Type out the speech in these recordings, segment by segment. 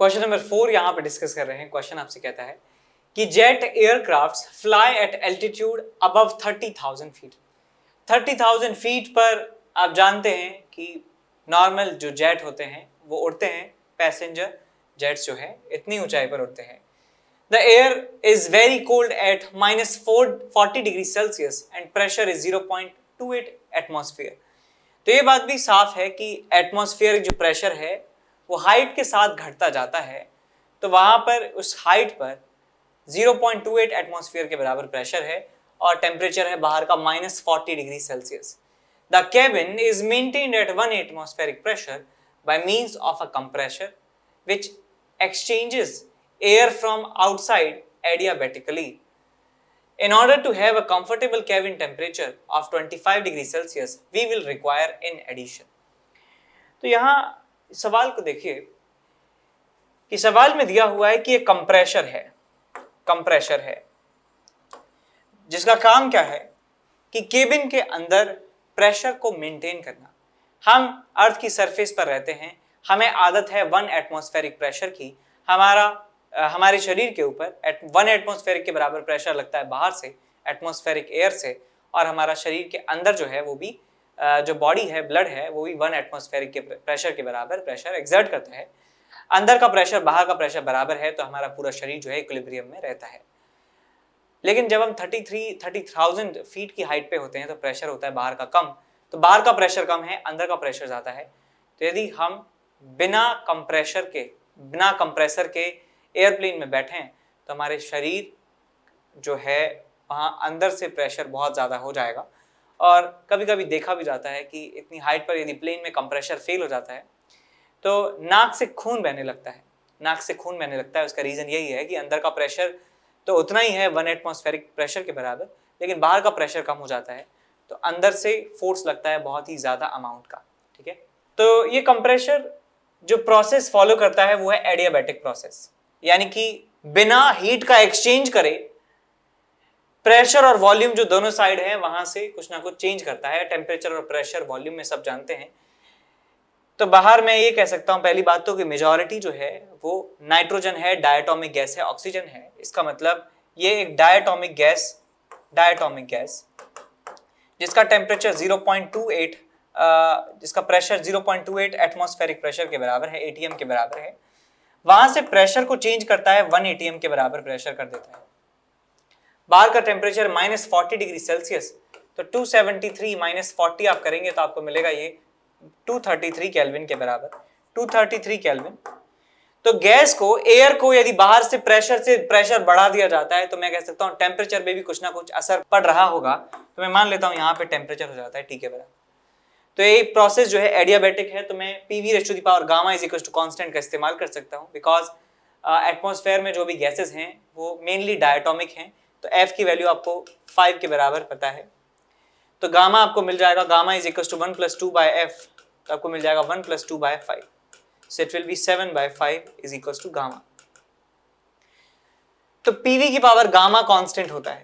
Question number 4 यहाँ पे discuss कर रहे हैं। क्वेश्चन आपसे कहता है कि jet aircraft fly at altitude above 30,000 feet. 30,000 feet पर आप जानते हैं कि नॉर्मल जो जेट होते हैं वो उड़ते हैं, पैसेंजर जेट्स जो है इतनी ऊंचाई पर उड़ते हैं। The air is very cold at -40 degree Celsius and pressure is 0.28 atmosphere. तो ये बात भी साफ है कि एटमॉस्फेयर जो प्रेशर है वो हाइट के साथ घटता जाता है, तो वहां पर उस हाइट पर 0.28 एटमॉस्फेयर के बराबर प्रेशर है और टेम्परेचर है बाहर का -40 degree Celsius. The cabin is maintained eight 1 atmospheric pressure by means of a compressor which exchanges air from outside adiabatically. In order to have a comfortable cabin temperature of 25 degrees Celsius, we will require in addition. तो यहाँ सवाल को देखिए कि सवाल में दिया हुआ है कि एक कंप्रेशर है जिसका काम क्या है कि केबिन के अंदर प्रेशर को मेंटेन करना। हम अर्थ की सरफेस पर रहते हैं, हमें आदत है 1 एटमॉस्फेरिक प्रेशर की। हमारे शरीर के ऊपर 1 एटमॉस्फेरिक के बराबर प्रेशर लगता है बाहर से, एटमॉस्फेरिक एयर से, और हमारा शरीर के अंदर जो है वो भी जो बॉडी है, ब्लड है, वो भी 1 एटमॉस्फेरिक के प्रेशर के बराबर प्रेशर एक्सर्ट करता है। अंदर का प्रेशर बाहर का प्रेशर बराबर है तो हमारा पूरा शरीर जो है इक्विलिब्रियम में रहता है। लेकिन जब हम 30,000 फीट की हाइट पे होते हैं तो प्रेशर होता है बाहर का कम, तो बाहर का प्रेशर कम है, अंदर का प्रेशर ज़्यादा है। तो यदि हम बिना कंप्रेसर के एयरप्लेन में बैठे हैं तो हमारे शरीर जो है वहाँ अंदर से प्रेशर बहुत ज़्यादा हो जाएगा। और कभी कभी देखा भी जाता है कि इतनी हाइट पर यदि प्लेन में कंप्रेसर फेल हो जाता है तो नाक से खून बहने लगता है। उसका रीज़न यही है कि अंदर का प्रेशर तो उतना ही है 1 एटमॉस्फेरिक प्रेशर के बराबर, लेकिन बाहर का प्रेशर कम हो जाता है तो अंदर से फोर्स लगता है बहुत ही ज़्यादा अमाउंट का। ठीक है, तो ये कंप्रेशर जो प्रोसेस फॉलो करता है वो है एडियाबैटिक प्रोसेस, यानी कि बिना हीट का एक्सचेंज करे प्रेशर और वॉल्यूम जो दोनों साइड है वहां से कुछ ना कुछ चेंज करता है। टेम्परेचर और प्रेशर वॉल्यूम में सब जानते हैं। तो बाहर मैं ये कह सकता हूं पहली बात तो कि मेजॉरिटी जो है वो नाइट्रोजन है, डायटोमिक गैस है, ऑक्सीजन है। इसका मतलब ये एक डायटोमिक गैस जिसका टेम्परेचर 0.28 जिसका प्रेशर 0.28 एटमॉस्फेरिक प्रेशर के बराबर है, एटीएम के बराबर है, वहां से प्रेशर को चेंज करता है 1 एटीएम के बराबर प्रेशर कर देता है। बाहर का टेम्परेचर -40 डिग्री सेल्सियस, तो 273 -40 आप करेंगे तो आपको मिलेगा ये 233 केल्विन के बराबर, 233 केल्विन। तो गैस को, एयर को यदि बाहर से प्रेशर बढ़ा दिया जाता है तो मैं कह सकता हूं टेम्परेचर में भी कुछ ना कुछ असर पड़ रहा होगा। तो मैं मान लेता हूं यहाँ पे टेम्परेचर हो जाता है T के बराबर। तो ये प्रोसेस जो है एडियाबैटिक है, तो मैं PV raise to the power gamma is equal to constant का इस्तेमाल कर सकता हूँ, बिकॉज एटमॉस्फेयर में जो भी गैसेस हैं वो मेनली डायटोमिक हैं। तो F की वैल्यू आपको 5 के बराबर पता है, तो गामा आपको मिल जाएगा, gamma is equal to 1 + 2 by F, तो आपको मिल जाएगा 1 + 2 by 5, so it will be 7/5 is equal to gamma. तो PV की पावर गामा कांस्टेंट होता है।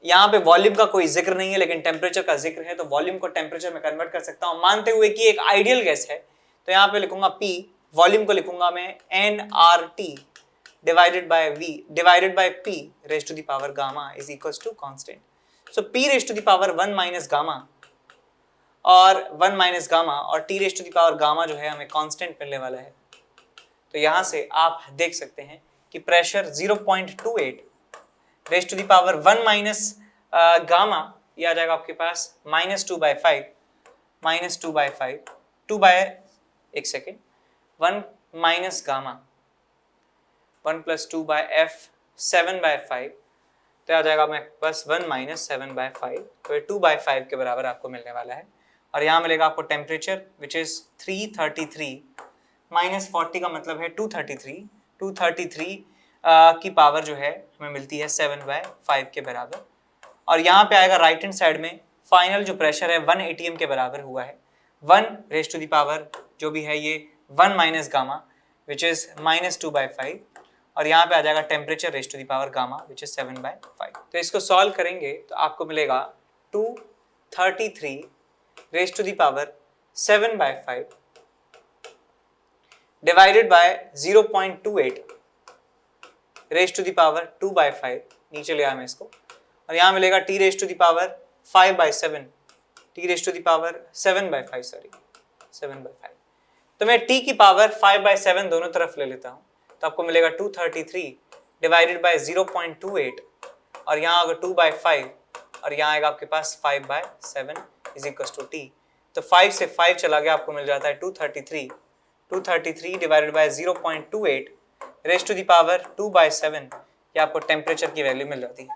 यहाँ पे वॉल्यूम का कोई जिक्र नहीं है लेकिन टेम्परेचर का जिक्र है, तो वॉल्यूम को टेम्परेचर में कन्वर्ट कर सकता हूँ मानते हुए कि एक आइडियल गैस है। तो यहाँ पे लिखूंगा P, वॉल्यूम को लिखूंगा मैं nRT divided by P raise to the power gamma is equals to constant. So P raise to the power 1 - gamma और 1 - गामा और T raise to the power gamma जो है हमें कांस्टेंट मिलने वाला है। तो यहाँ से आप देख सकते हैं कि pressure 0.28 raise to the power 1 - gamma, ये आ जाएगा आपके पास -2/5, -2/5, 1 - गामा 1 + 2 बाय F 7/5, तो आ जाएगा मेरे पास 1 - 7/5, तो ये 2/5 के बराबर आपको मिलने वाला है। और यहाँ मिलेगा आपको टेम्परेचर विच इज 333, -40 का मतलब है 233 की पावर जो है हमें मिलती है 7/5 के बराबर। और यहाँ पे आएगा राइट हैंड साइड में फाइनल जो प्रेशर है 1 एटीएम के बराबर हुआ है, 1 रेज़ टू द पावर जो भी है ये 1 - गामा विच इज -2/5, और यहाँ पे आ जाएगा temperature raise to the power gamma which is 7/5। तो इसको सॉल्व करेंगे तो आपको मिलेगा 233 raise to the power 7/5 divided by 0.28 raise to the power 2/5, नीचे ले आया मैं इसको, और यहाँ मिलेगा t raise to the power 5/7, t raise to the power 7/5, sorry 7/5। तो मैं t की पावर 5/7 दोनों तरफ ले लेता हूँ, तो आपको मिलेगा 233 डिवाइडेड बाय 0.28, और यहाँ आएगा 2/5, और यहाँ आएगा आपके पास 5/7 इज इक्वल टू t। तो 5 से 5 चला गया, आपको मिल जाता है 233 divided by 0.28 raise to the power 2/7, ये आपको टेम्परेचर की वैल्यू मिल जाती है।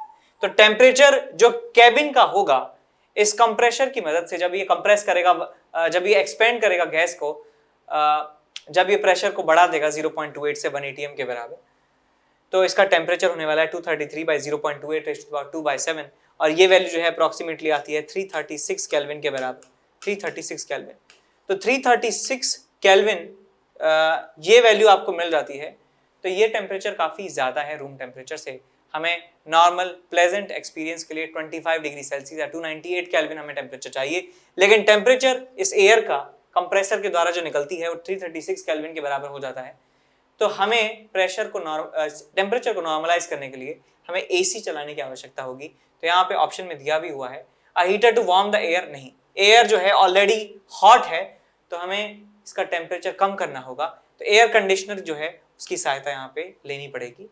तो टेम्परेचर जो कैबिन का होगा, इस कंप्रेशर की मदद से जब ये कंप्रेस करेगा, जब ये एक्सपेंड करेगा गैस को, जब ये प्रेशर को बढ़ा देगा 0.28 से 1 atm के बराबर, तो इसका टेम्परेचर होने वाला है 233 by 0.28 raise to the power 2/7, और ये वैल्यू जो है अप्रॉक्सीमेटली आती है 336 केल्विन के बराबर, 336 केल्विन। तो 336 केल्विन ये वैल्यू आपको मिल जाती है। तो ये टेम्परेचर काफ़ी ज़्यादा है रूम टेम्परेचर से। हमें नॉर्मल प्लेजेंट एक्सपीरियंस के लिए 25 डिग्री सेल्सियस या 298 केल्विन हमें टेम्परेचर चाहिए, लेकिन टेम्परेचर इस एयर का कंप्रेसर के द्वारा जो निकलती है वो 336 केल्विन के बराबर हो जाता है। तो हमें टेम्परेचर को नॉर्मलाइज करने के लिए हमें एसी चलाने की आवश्यकता होगी। तो यहाँ पे ऑप्शन में दिया भी हुआ है a heater to warm the air. नहीं, एयर जो है ऑलरेडी हॉट है, तो हमें इसका टेम्परेचर कम करना होगा, तो एयर कंडीशनर जो है उसकी सहायता यहाँ पे लेनी पड़ेगी।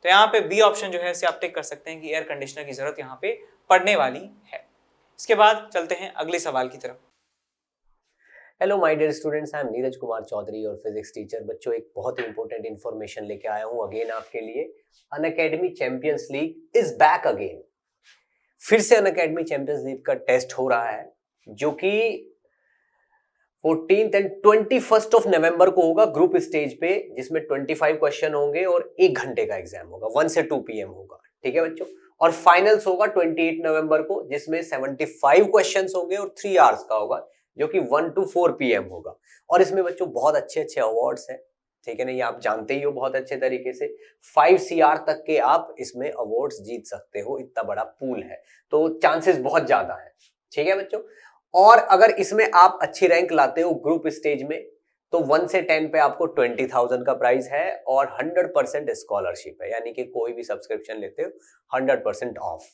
तो यहाँ पे बी ऑप्शन जो है इसे आप टिक कर सकते हैं कि एयर कंडीशनर की जरूरत यहाँ पे पड़ने वाली है। इसके बाद चलते हैं अगले सवाल की तरफ। Hello my dear students, I am Neeraj Kumar Chaudhary और फिजिक्स टीचर। बच्चों, एक बहुत ही इंपॉर्टेंट इन्फॉर्मेशन लेके आया हूँ अगेन आपके लिए। Unacademy champions league is back again. फिर से अनअकैडमी चैंपियंस लीग का टेस्ट हो रहा है, जो कि 14th and 21st of November को होगा ग्रुप स्टेज पे, जिसमें 25 क्वेश्चन होंगे और 1 घंटे का एग्जाम होगा, 1 से 2 PM होगा। ठीक है बच्चों, और फाइनल्स होगा 28 नवंबर को, जिसमें 75 क्वेश्चंस होंगे और 3 आवर्स का होगा, जो कि 1 to 4 PM होगा। और इसमें बच्चों बहुत अच्छे अच्छे अवार्ड्स हैं, ठीक है ना, ये आप जानते ही हो बहुत अच्छे तरीके से। 5 CR तक के आप इसमें अवार्ड्स जीत सकते हो, इतना बड़ा पूल है, तो चांसेस बहुत ज्यादा है। ठीक है बच्चों, और अगर इसमें आप अच्छी रैंक लाते हो ग्रुप स्टेज में, तो 1 से 10 पे आपको 20,000 का प्राइस है और 100% स्कॉलरशिप है, यानी कि कोई भी सब्सक्रिप्शन लेते हो 100% ऑफ।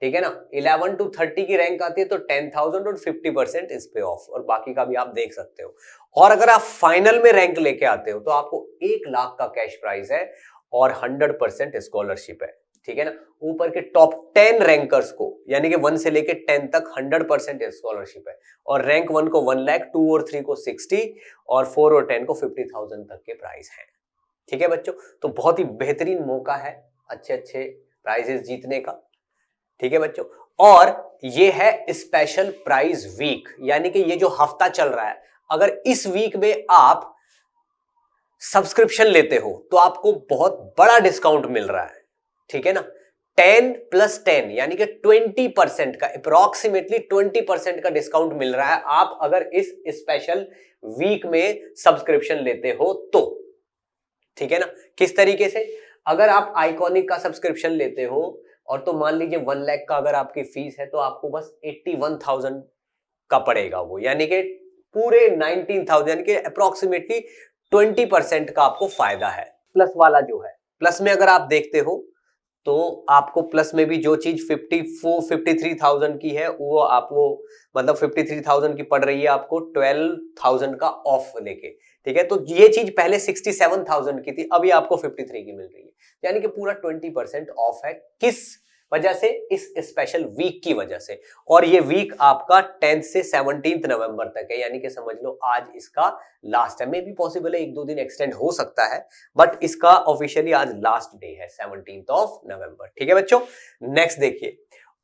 ठीक है ना, 11 to 30 की रैंक आती है तो 10,000 और 50% इस पे ऑफ, और बाकी का भी आप देख सकते हो। और अगर आप फाइनल में रैंक लेके आते हो तो आपको 1 लाख का कैश प्राइज है और 100% स्कॉलरशिप है। ठीक है ना, ऊपर के टॉप 10 रैंकर्स को, यानी कि 1 से लेके 10 तक 100% स्कॉलरशिप है, और रैंक 1 को 1 लाख, 2 और 3 को 60, और 4 और 10 को 50,000 तक के प्राइस हैं। ठीक है बच्चों, तो बहुत ही बेहतरीन मौका है अच्छे अच्छे प्राइजेस जीतने का। ठीक है बच्चों, और ये है स्पेशल प्राइज वीक, यानी कि ये जो हफ्ता चल रहा है, अगर इस वीक में आप सब्सक्रिप्शन लेते हो तो आपको बहुत बड़ा डिस्काउंट मिल रहा है। ठीक है ना, 10 + 10 यानी कि 20% का, अप्रॉक्सीमेटली 20% का डिस्काउंट मिल रहा है आप अगर इस स्पेशल वीक में सब्सक्रिप्शन लेते हो तो। ठीक है ना, किस तरीके से, अगर आप आइकॉनिक का सब्सक्रिप्शन लेते हो और तो मान लीजिए 1 लाख का अगर आपकी फीस है, तो आपको बस 81,000 का पड़ेगा वो, यानी कि पूरे 19,000, यानी कि अप्रॉक्सीमेटली 20% का आपको फायदा है। प्लस वाला जो है, प्लस में अगर आप देखते हो तो आपको प्लस में भी जो चीज 53,000 की है, वो आपको मतलब 53,000 की पड़ रही है आपको 12,000 का ऑफ लेके। ठीक है, तो ये चीज पहले 67,000 की थी, अभी आपको 53 की मिल रही है, यानी कि पूरा 20% ऑफ है। किस वजह से? इस स्पेशल वीक की वजह से। और ये वीक आपका 10 से 17 नवंबर तक है, यानी कि समझ लो आज इसका लास्ट है। मे भी पॉसिबल है 1-2 दिन एक्सटेंड हो सकता है, बट इसका ऑफिशियली आज लास्ट डे है, 17 नवंबर। ठीक है बच्चों, नेक्स्ट देखिए,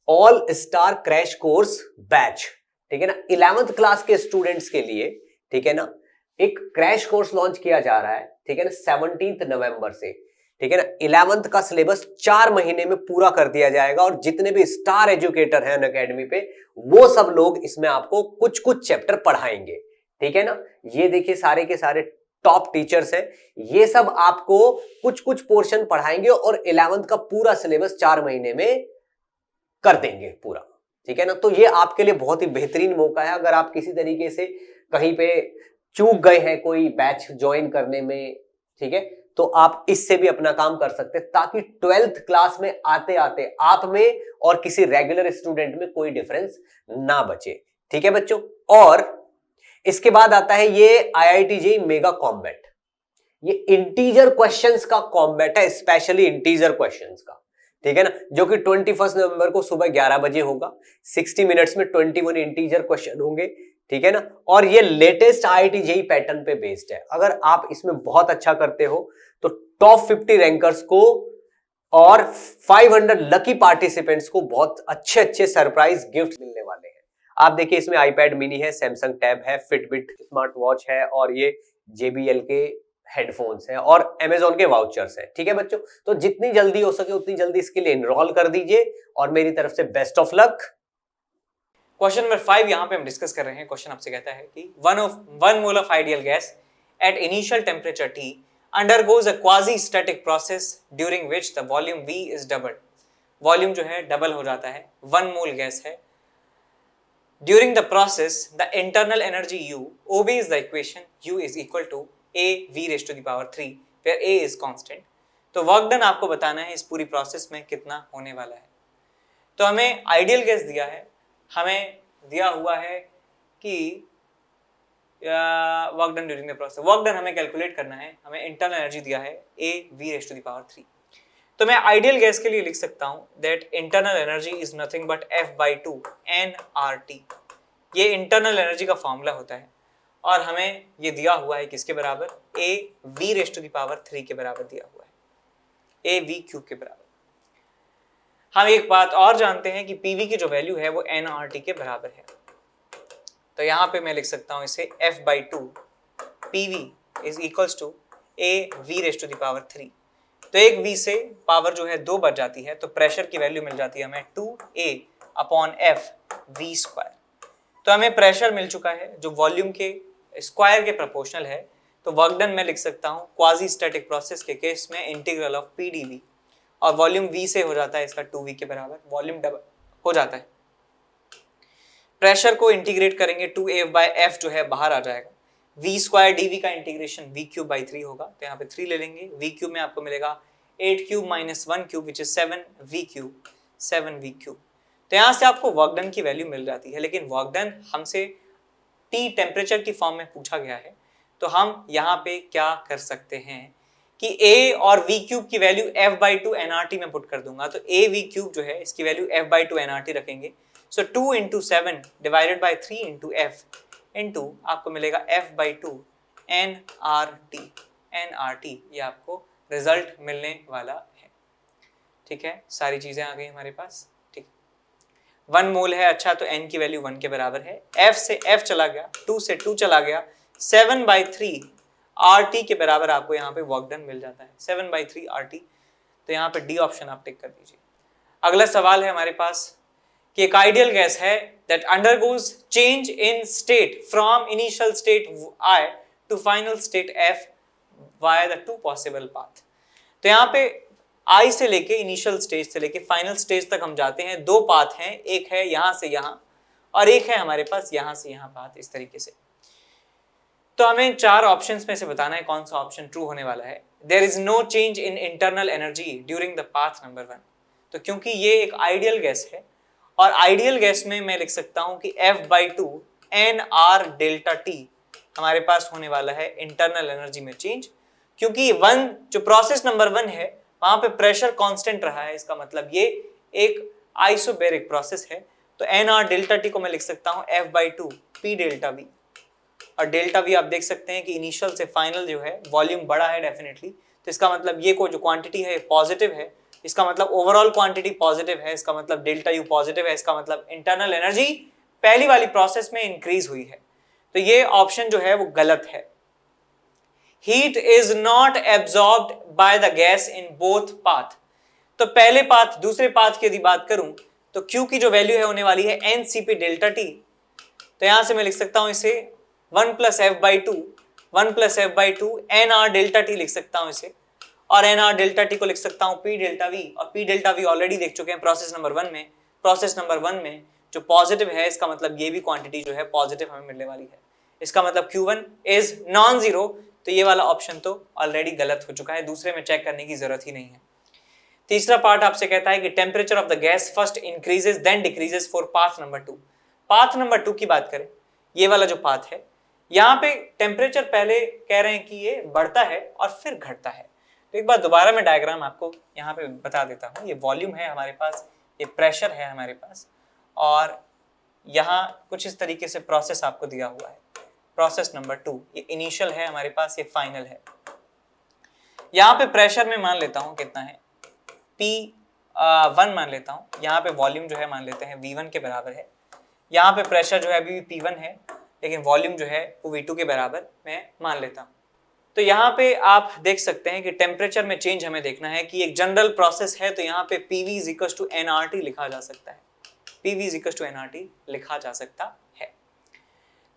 all star crash course batch. ठीक है ना, 11th क्लास के स्टूडेंट्स के लिए, ठीक है ना, एक क्रैश कोर्स लॉन्च किया जा रहा है। ठीक है ना, 17 नवंबर से। ठीक है ना, 11th का सिलेबस 4 महीने में पूरा कर दिया जाएगा, और जितने भी स्टार एजुकेटर हैं अनअकैडमी पे, वो सब लोग इसमें आपको कुछ कुछ चैप्टर पढ़ाएंगे। ठीक है ना, ये देखिए सारे के सारे टॉप टीचर्स हैं, ये सब आपको कुछ कुछ पोर्शन पढ़ाएंगे और 11th का पूरा सिलेबस 4 महीने में कर देंगे पूरा। ठीक है ना, तो ये आपके लिए बहुत ही बेहतरीन मौका है। अगर आप किसी तरीके से कहीं पे चूक गए हैं कोई बैच ज्वाइन करने में, ठीक है, तो आप इससे भी अपना काम कर सकते हैं, ताकि 12th क्लास में आते आते आप में और किसी रेगुलर स्टूडेंट में कोई डिफरेंस ना बचे। ठीक है बच्चों। और इसके बाद आता है ये IIT JEE मेगा कॉम्बैट। ये इंटीजर क्वेश्चंस का कॉम्बैट है, स्पेशली इंटीजर क्वेश्चंस का, ठीक है ना, जो कि 21 नवंबर को सुबह 11 बजे होगा। 60 मिनट्स में 21 इंटीजर क्वेश्चन होंगे, ठीक है ना। और ये लेटेस्ट IIT JEE पैटर्न पे बेस्ड है। अगर आप इसमें बहुत अच्छा करते हो तो टॉप 50 रैंकर्स को और 500 लकी पार्टिसिपेंट्स को बहुत अच्छे अच्छे सरप्राइज गिफ्ट मिलने वाले हैं। आप देखिए इसमें iPad मिनी है, सैमसंग टैब है, फिटबिट स्मार्ट वॉच है, और ये JBL के हेडफोन्स हैं और Amazon के वाउचर्स हैं। ठीक है बच्चों, तो जितनी जल्दी हो सके उतनी जल्दी इसके लिए एनरोल कर दीजिए, और मेरी तरफ से best of luck. Question number 5 यहाँ पे हम डिस्कस कर रहे हैं। क्वेश्चन आपसे कहता है कि 1 mole of ideal gas at initial temperature T undergoes a quasi-static process during which the volume V is doubled. Volume जो है डबल हो जाता है, 1 मोल गैस है। During the process, the internal energy U obeys the equation U is equal to A V raised to the power 3, where A is constant. तो work done आपको बताना है इस पूरी प्रोसेस में कितना होने वाला है। तो हमें आइडियल गैस दिया है, हमें दिया हुआ है कि work done during the process, work done हमें कैलकुलेट करना है, हमें इंटरनल एनर्जी दिया है A V raised to the power 3। तो मैं आइडियल गैस के लिए लिख सकता हूं that internal energy is nothing but F/2 nRT। ये इंटरनल एनर्जी का फॉर्मूला होता है, और हमें ये दिया हुआ है किसके बराबर, A V raised to the power 3 के बराबर दिया हुआ है, A V क्यूब के बराबर। हम एक बात और जानते हैं कि PV की जो वैल्यू है वो nRT के बराबर है। तो यहाँ पे मैं लिख सकता हूँ इसे F/2 PV is equals to A V raised to the power 3। तो एक V से पावर जो है 2 बच जाती है, तो प्रेशर की वैल्यू मिल जाती है हमें 2A/F V²। तो हमें प्रेशर मिल चुका है जो वॉल्यूम के स्क्वायर के प्रोपोर्शनल है। तो वर्क डन मैं लिख सकता हूँ क्वाजी स्टैटिक प्रोसेस के केस में इंटीग्रल ऑफ PdV, और वॉल्यूम V से हो जाता है इसका 2V के बराबर, वॉल्यूम डबल हो जाता है। प्रेशर को इंटीग्रेट करेंगे 2A/F जो है बाहर आ जाएगा, V² dV का इंटीग्रेशन V³/3 होगा, तो यहाँ पे 3 ले लेंगे। V³ में आपको मिलेगा 8³ - 1³ विच इज 7V³। तो यहाँ से आपको वर्क डन की वैल्यू मिल जाती है, लेकिन वर्क डन हमसे T टेम्परेचर की फॉर्म में पूछा गया है, तो हम यहाँ पे क्या कर सकते हैं कि A और V³ की वैल्यू F/2 nRT में पुट कर दूंगा। तो AV³ जो है इसकी वैल्यू F/2 nRT रखेंगे। सो 2 × 7 डिवाइडेड बाय 3 × F इंटू आपको मिलेगा F/2 nRT। ये आपको रिजल्ट मिलने वाला है। ठीक है, सारी चीजें आ गई हमारे पास। ठीक, 1 मोल है, अच्छा, तो n की वैल्यू 1 के बराबर है। F से F चला गया, 2 से 2 चला गया, 7/3 RT के बराबर आपको यहाँ पे वर्क डन मिल जाता है, 7/3 RT। तो यहाँ पे डी ऑप्शन आप टिक कर दीजिए। अगला सवाल है हमारे पास कि एक आइडियल गैस है that undergoes change in state from initial state I to final state F via the 2 possible path। तो यहाँ पे I से लेके इनिशियल स्टेज से लेके फाइनल स्टेज तक हम जाते हैं, 2 पाथ हैं, एक है यहाँ से यहाँ और एक है हमारे पास यहाँ से यहाँ पाथ, इस तरीके से। तो हमें 4 ऑप्शंस में से बताना है कौन सा ऑप्शन ट्रू होने वाला है। There is no change in internal energy during the path number 1। तो क्योंकि ये एक आइडियल गैस है, और आइडियल गैस में मैं लिख सकता हूं कि F/2 nR∆T हमारे पास होने वाला है इंटरनल एनर्जी में चेंज, क्योंकि जो प्रोसेस नंबर 1 है वहां पे प्रेशर कांस्टेंट रहा है, इसका मतलब ये एक आइसोबैरिक प्रोसेस है। तो nR∆T को मैं लिख सकता हूं F/2 P∆V, और डेल्टा V आप देख सकते हैं कि इनिशियल से फाइनल जो है वॉल्यूम बड़ा है डेफिनेटली, तो इसका मतलब ये को जो क्वांटिटी है पॉजिटिव है, इसका मतलब ओवरऑल क्वांटिटी पॉजिटिव है, इसका मतलब डेल्टा U पॉजिटिव है, इसका मतलब इंटरनल एनर्जी पहली वाली प्रोसेस में इंक्रीज हुई है। तो ये ऑप्शन जो है वो गलत है। Heat is not absorbed by the gas in both path. तो पहले पाथ दूसरे पाथ की यदि बात करूं तो Q की जो वैल्यू है होने वाली है nCp∆T। तो यहां से मैं लिख सकता हूं इसे 1 + F/2 nR∆T लिख सकता हूं इसे, और nR∆T को लिख सकता हूं P∆V, और P∆V ऑलरेडी देख चुके हैं प्रोसेस नंबर 1 में। प्रोसेस नंबर 1 में जो पॉजिटिव है इसका मतलब ये भी क्वांटिटी जो है पॉजिटिव हमें मिलने वाली है। इसका मतलब Q1 इज नॉन जीरो, तो ये वाला ऑप्शन तो ऑलरेडी गलत हो चुका है, दूसरे में चेक करने की जरूरत ही नहीं है। तीसरा पार्ट आपसे कहता है कि temperature of the gas first increases then decreases for path number 2। Path number 2 की बात करें, ये वाला जो पाथ है, यहाँ पे टेम्परेचर पहले कह रहे हैं कि ये बढ़ता है और फिर घटता है। तो एक बार दोबारा मैं डायग्राम आपको यहाँ पे बता देता हूँ। ये वॉल्यूम है हमारे पास, ये प्रेशर है हमारे पास, और यहाँ कुछ इस तरीके से प्रोसेस आपको दिया हुआ है। प्रोसेस नंबर 2, ये इनिशियल है हमारे पास, ये फाइनल है। यहाँ पे प्रेशर में मान लेता हूँ कितना है, P1 मान लेता हूँ। यहाँ पे वॉल्यूम जो है मान लेते हैं V1 के बराबर है। यहाँ पे प्रेशर जो है अभी भी P1 है, लेकिन वॉल्यूम जो है वो V2 के बराबर मैं मान लेता हूँ। तो यहाँ पे आप देख सकते हैं कि टेम्परेचर में चेंज हमें देखना है कि एक जनरल प्रोसेस है, तो यहाँ पे PV = nRT लिखा जा सकता है। PV = nRT लिखा जा सकता है।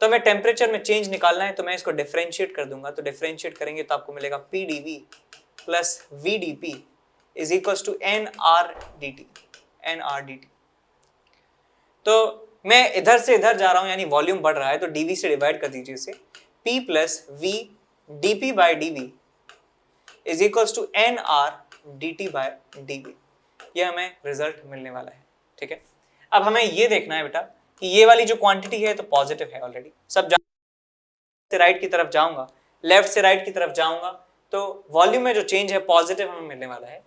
तो हमें टेम्परेचर में चेंज निकालना है, तो मैं इसको डिफरेंशिएट कर दूंगा। तो डिफरेंशिएट करेंगे तो आपको मिलेगा PdV + VdP = nRDT। तो मैं इधर से इधर जा रहा हूं, यानी वॉल्यूम बढ़ रहा है, तो dV से डिवाइड कर दीजिए इसे। P + V dP/dV = nRDT/dV। ये हमें रिजल्ट मिलने वाला है, ठीक है। अब हमें ये देखना है बेटा कि ये वाली जो क्वांटिटी है तो पॉजिटिव है ऑलरेडी। सब से राइट की तरफ जाऊंगा, लेफ्ट से राइट की तरफ जाऊंगा, तो वॉल्यूम में जो चेंज है पॉजिटिव हमें मिलने वाला है।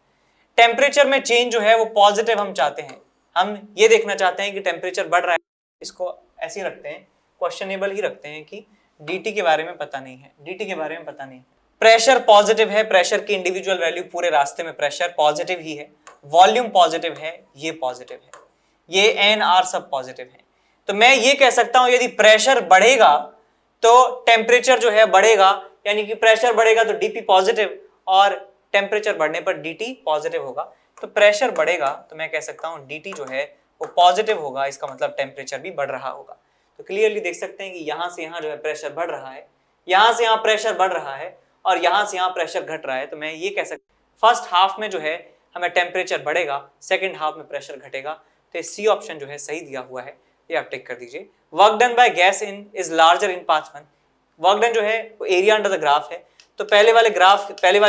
टेम्परेचर में चेंज जो है वो पॉजिटिव हम चाहते हैं। हम ये देखना चाहते हैं कि टेम्परेचर बढ़ रहा है। इसको ऐसे ही रखते हैं, क्वेश्चनेबल ही रखते हैं कि dt के बारे में पता नहीं है, dt के बारे में पता नहीं है। प्रेशर पॉजिटिव है, प्रेशर की इंडिविजुअल वैल्यू पूरे रास्ते में प्रेशर पॉजिटिव ही है, वॉल्यूम पॉजिटिव है, ये पॉजिटिव है, ये nr सब पॉजिटिव है। तो मैं ये कह सकता हूं यदि प्रेशर बढ़ेगा तो टेम्परेचर जो है बढ़ेगा, यानी कि प्रेशर बढ़ेगा तो dp पॉजिटिव और टेम्परेचर बढ़ने पर dt पॉजिटिव होगा। तो प्रेशर बढ़ेगा तो मैं कह सकता हूं dt जो है वो पॉजिटिव होगा, इसका मतलब टेम्परेचर भी बढ़ रहा होगा। तो क्लियरली देख सकते हैं कि यहां से यहां जो है प्रेशर बढ़ रहा है, यहां से यहां प्रेशर बढ़ रहा है, और यहां से यहां प्रेशर घट रहा है। तो मैं ये कह सकता हूं फर्स्ट हाफ में जो है हमें टेम्परेचर बढ़ेगा, सेकेंड हाफ में प्रेशर घटेगा। तो सी ऑप्शन जो है सही दिया हुआ है, ये आप टिक कर दीजिए। Work done by gas in is larger in path 1। Work done जो है वो एरिया अंडर द ग्राफ है। तो पहले वाली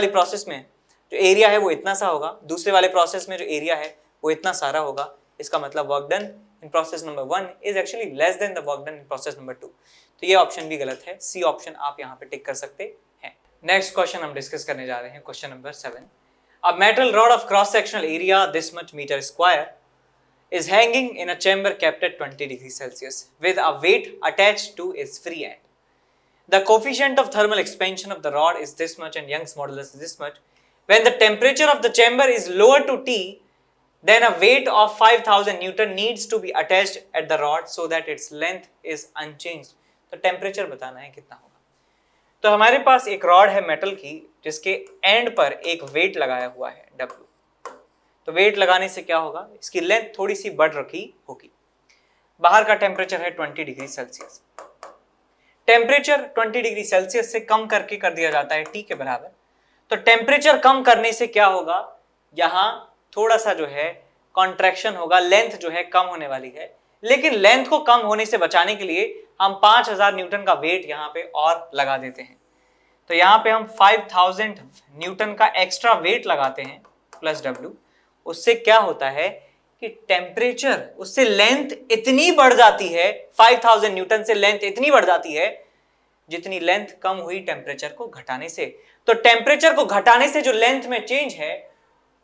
प्रोसेस में जो एरिया है वो इतना सा होगा, दूसरे वाले प्रोसेस में जो एरिया है वो इतना सारा होगा। इसका मतलब work done in process number 1 is actually less than the work done in process number 2। तो ये ऑप्शन भी गलत है, सी ऑप्शन आप यहाँ पे टिक कर सकते हैं। नेक्स्ट क्वेश्चन हम डिस्कस करने जा रहे हैं, question number 7। A metal rod of cross sectional area this much metre square is hanging in a chamber kept at 20 degrees Celsius with a weight attached to its free end. The coefficient of thermal expansion of the rod is this much and Young's modulus is this much. When the temperature of the chamber is lower to T, then a weight of 5000 Newton needs to be attached at the rod so that its length is unchanged. तो temperature बताना है कितना होगा। तो हमारे पास एक rod है metal की, जिसके एंड पर एक वेट लगाया हुआ है W। तो वेट लगाने से क्या होगा, इसकी लेंथ थोड़ी सी बढ़ रखी होगी। बाहर का टेम्परेचर है 20 degree Celsius. Temperature 20 degree Celsius से कम करके कर दिया जाता है T के बराबर। तो टेम्परेचर कम करने से क्या होगा, यहाँ थोड़ा सा जो है कॉन्ट्रैक्शन होगा, लेंथ जो है कम होने वाली है। लेकिन लेंथ को कम होने से बचाने के लिए हम 5000 न्यूटन का वेट यहाँ पे और लगा देते हैं। तो यहाँ पे हम 5000 न्यूटन का एक्स्ट्रा वेट लगाते हैं प्लस W। उससे क्या होता है कि टेम्परेचर, उससे लेंथ इतनी बढ़ जाती है, 5000 न्यूटन से लेंथ इतनी बढ़ जाती है जितनी लेंथ कम हुई टेम्परेचर को घटाने से। तो टेम्परेचर को घटाने से जो लेंथ में चेंज है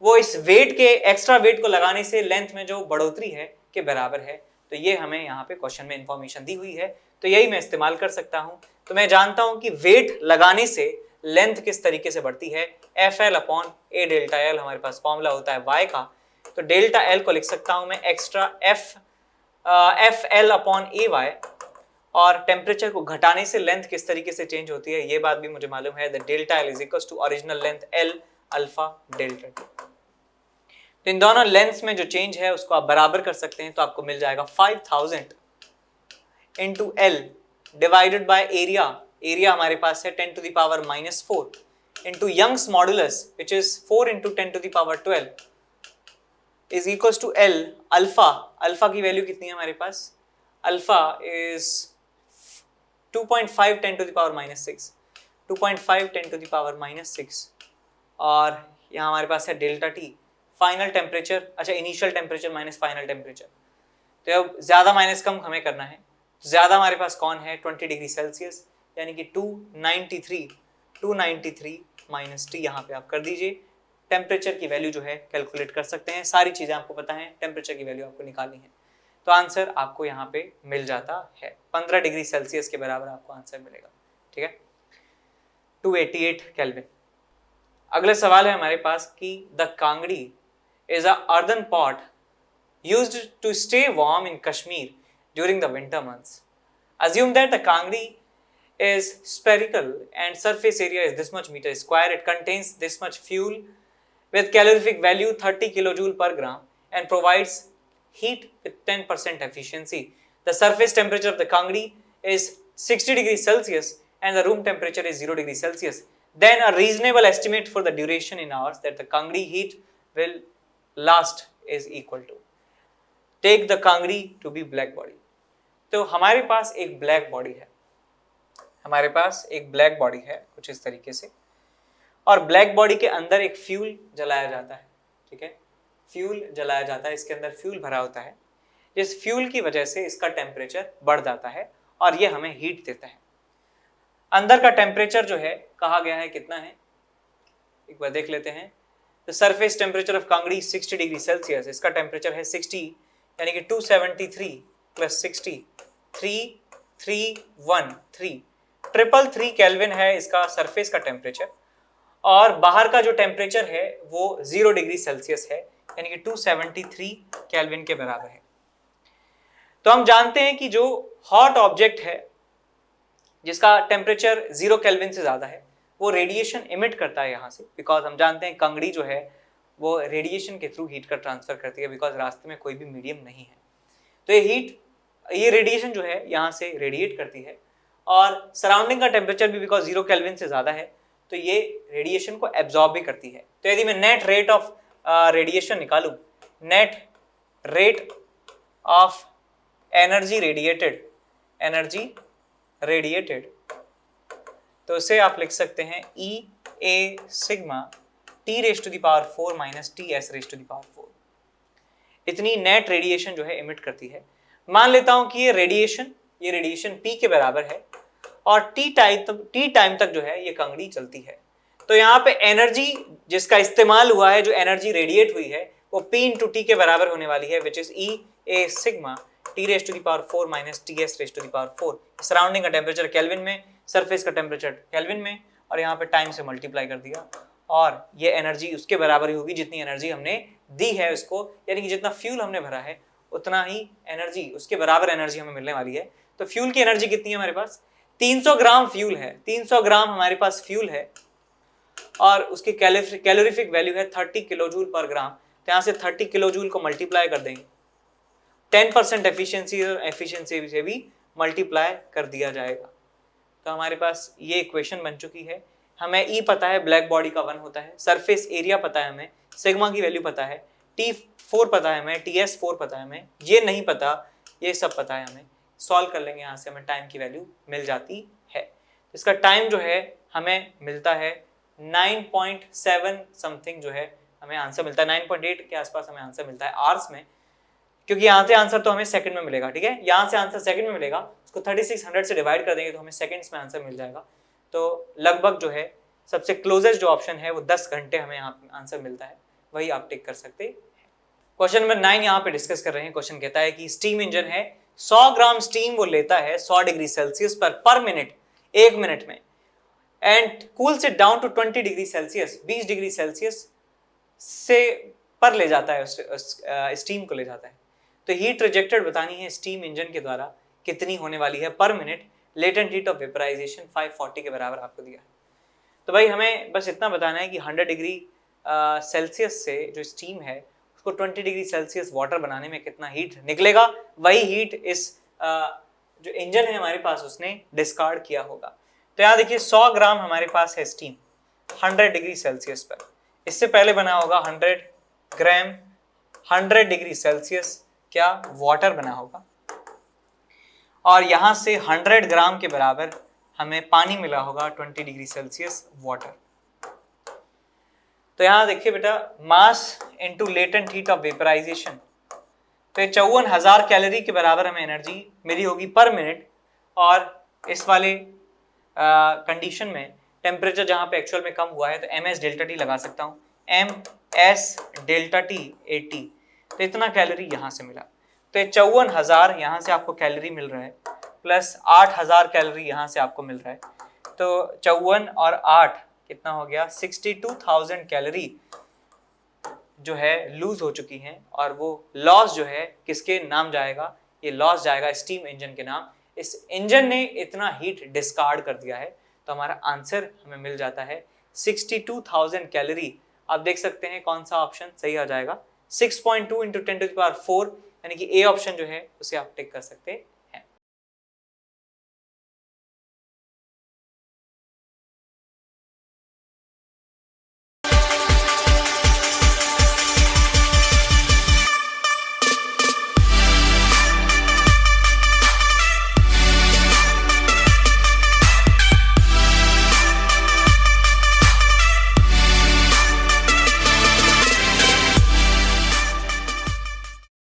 वो इस वेट के, एक्स्ट्रा वेट को लगाने से लेंथ में जो बढ़ोतरी है के बराबर है। तो ये हमें यहाँ पे क्वेश्चन में इंफॉर्मेशन दी हुई है, तो यही मैं इस्तेमाल कर सकता हूँ। तो मैं जानता हूँ कि वेट लगाने से लेंथ किस तरीके से बढ़ती है, FL/A डेल्टा L हमारे पास फॉर्मूला होता है y का। तो डेल्टा L को लिख सकता हूं मैं एक्स्ट्रा FL/AY, और टेम्परेचर को घटाने से लेंथ किस तरीके से चेंज होती है ये बात भी मुझे मालूम है। The delta L is equal to original length L alpha delta T। तो इन दोनों लेंथ्स में जो चेंज है उसको आप बराबर कर सकते हैं, तो आपको मिल जाएगा 5000 into L divided by area. Area हमारे पास है 10 to the power -4 into Young's modulus which is 4 into 10 to the power 12 is equal to L alpha. Alpha की वैल्यू कितनी है हमारे पास, alpha is 2.5 10 to the power -6, 2.5 10 to the power -6, और यहाँ हमारे पास है डेल्टा टी फाइनल टेम्परेचर, अच्छा initial temperature minus final temperature. तो अब ज़्यादा माइनस कम हमें करना है, ज़्यादा हमारे पास कौन है 20 डिग्री सेल्सियस, यानी कि 293 माइनस टी यहाँ पे आप कर दीजिए। टेम्परेचर की वैल्यू जो है कैलकुलेट कर सकते हैं, सारी चीज़ें आपको पता है, टेम्परेचर की वैल्यू आपको निकालनी है। तो आंसर आपको यहाँ पे मिल जाता है 15 डिग्री सेल्सियस के बराबर आपको आंसर मिलेगा, ठीक है, 288 केल्विन। अगला सवाल है हमारे पास कि the Kangri is a earthen pot used to stay warm in Kashmir during the winter months. Assume that the Kangri is spherical and surface area is this much meter square. It contains this much fuel with calorific value 30 kilojoule per gram and provides heat with 10% efficiency. The surface temperature of the Kangri is 60 degrees Celsius and the room temperature is 0 degrees Celsius. Then a reasonable estimate for the duration in hours that the Kangri heat will last is equal to. Take the कांगड़ी to be black body. तो हमारे पास एक black body है, हमारे पास एक black body है कुछ इस तरीके से, और ब्लैक बॉडी के अंदर एक फ्यूल जलाया जाता है, ठीक है, फ्यूल जलाया जाता है, इसके अंदर फ्यूल भरा होता है। इस फ्यूल की वजह से इसका टेम्परेचर बढ़ जाता है और ये हमें हीट देता है। अंदर का टेम्परेचर जो है कहा गया है कितना है, एक बार देख लेते हैं। तो surface temperature of Kangri 60 degree Celsius, इसका टेम्परेचर है 60, यानी कि 273 प्लस 60 3313 333 केल्विन है इसका सरफेस का टेम्परेचर, और बाहर का जो टेम्परेचर है वो 0 डिग्री सेल्सियस है, यानी कि 273 केल्विन के बराबर है। तो हम जानते हैं कि जो हॉट ऑब्जेक्ट है जिसका टेम्परेचर 0 केल्विन से ज्यादा है वो रेडिएशन इमिट करता है यहाँ से, बिकॉज हम जानते हैं कंगड़ी जो है वो रेडिएशन के थ्रू हीट का ट्रांसफर करती है, बिकॉज रास्ते में कोई भी मीडियम नहीं है। तो ये रेडिएशन जो है यहाँ से रेडिएट करती है, और सराउंडिंग का टेम्परेचर भी बिकॉज 0 केल्विन से ज़्यादा है तो ये रेडिएशन को एब्जॉर्ब भी करती है। तो यदि मैं नेट रेट ऑफ रेडिएशन निकालूँ, net rate of energy radiated, तो इसे आप लिख सकते हैं E A sigma T raise to the power 4 minus T S raise to the power 4। इतनी नेट रेडिएशन जो है इमिट करती है। मान लेता हूं कि ये रेडिएशन P के बराबर है और T टाइम तक जो है ये कंगड़ी चलती है। तो यहाँ पे एनर्जी जिसका इस्तेमाल हुआ है, जो एनर्जी रेडिएट हुई है वो P इंटू टी के बराबर होने वाली है, which is E A sigma T raise to the power 4 minus T S raise to the power 4। Surrounding का टेम्परेचर केल्विन में, सरफेस का टेम्परेचर केल्विन में, और यहाँ पे टाइम से मल्टीप्लाई कर दिया, और ये एनर्जी उसके बराबर ही होगी जितनी एनर्जी हमने दी है उसको, यानी कि जितना फ्यूल हमने भरा है उतना ही एनर्जी, उसके बराबर एनर्जी हमें मिलने वाली है। तो फ्यूल की एनर्जी कितनी है हमारे पास, 300 ग्राम फ्यूल है, 300 ग्राम हमारे पास फ्यूल है, और उसकी कैलोरीफिक वैल्यू है 30 किलोजूल पर ग्राम। तो यहाँ से 30 किलोजूल को मल्टीप्लाई कर देंगे, 10% एफिशिएंसी से भी मल्टीप्लाई कर दिया जाएगा। तो हमारे पास ये इक्वेशन बन चुकी है। हमें E पता है, ब्लैक बॉडी का 1 होता है, सरफेस एरिया पता है हमें, सिग्मा की वैल्यू पता है, T4 पता है हमें, TS4 पता है हमें, ये नहीं पता, ये सब पता है हमें। सॉल्व कर लेंगे, यहाँ से हमें टाइम की वैल्यू मिल जाती है। इसका टाइम जो है हमें मिलता है 9.7 समथिंग जो है हमें आंसर मिलता है, 9.8 के आसपास हमें आंसर मिलता है आवर्स में, क्योंकि यहाँ से आंसर तो हमें सेकंड में मिलेगा, ठीक है, यहाँ से आंसर सेकंड में मिलेगा, उसको 3600 से डिवाइड कर देंगे तो हमें सेकंड्स में आंसर मिल जाएगा। तो लगभग जो है सबसे क्लोजेस्ट जो ऑप्शन है वो 10 घंटे हमें यहाँ आंसर मिलता है, वही आप टिक कर सकते हैं। क्वेश्चन नंबर 9 यहाँ पे डिस्कस कर रहे हैं। क्वेश्चन कहता है कि स्टीम इंजन है, 100 ग्राम स्टीम वो लेता है 100 degree Celsius per minute, 1 minute में, and cools it down to 20 degree Celsius, 20 degree Celsius से पर ले जाता है, स्टीम को ले जाता है। तो हीट रिजेक्टेड बतानी है स्टीम इंजन के द्वारा कितनी होने वाली है पर minute. Latent heat of vaporisation 540 के बराबर आपको दिया है। तो भाई हमें बस इतना बताना है कि 100 डिग्री सेल्सियस से जो स्टीम है उसको 20 डिग्री सेल्सियस वाटर बनाने में कितना हीट निकलेगा, वही हीट इस जो इंजन है हमारे पास उसने डिस्कार्ड किया होगा। तो यहाँ देखिए 100 ग्राम हमारे पास है स्टीम 100 डिग्री सेल्सियस पर, इससे पहले बना होगा 100 ग्राम 100 डिग्री सेल्सियस क्या वाटर बना होगा, और यहाँ से 100 ग्राम के बराबर हमें पानी मिला होगा 20 डिग्री सेल्सियस वाटर। तो यहाँ देखिए बेटा, mass into latent heat of vaporisation, तो 54,000 कैलोरी के बराबर हमें एनर्जी मिली होगी पर मिनट। और इस वाले कंडीशन में टेम्परेचर जहाँ पे एक्चुअल में कम हुआ है तो ms डेल्टा टी लगा सकता हूँ, ms डेल्टा टी 80, तो इतना कैलोरी यहाँ से मिला। तो 54,000 यहाँ से आपको कैलोरी मिल रहा है प्लस 8,000 कैलोरी यहाँ से आपको मिल रहा है, तो 54 और 8 कितना हो गया, 62,000 कैलोरी जो है लूज हो चुकी हैं। और वो लॉस जो है किसके नाम जाएगा, ये लॉस जाएगा स्टीम इंजन के नाम। इस इंजन ने इतना हीट डिस्कार्ड कर दिया है, तो हमारा आंसर हमें मिल जाता है 62,000 कैलोरी। आप देख सकते हैं कौन सा ऑप्शन सही आ जाएगा, 6.2 × 10⁴, यानी कि ए ऑप्शन जो है उसे आप टिक कर सकते हैं।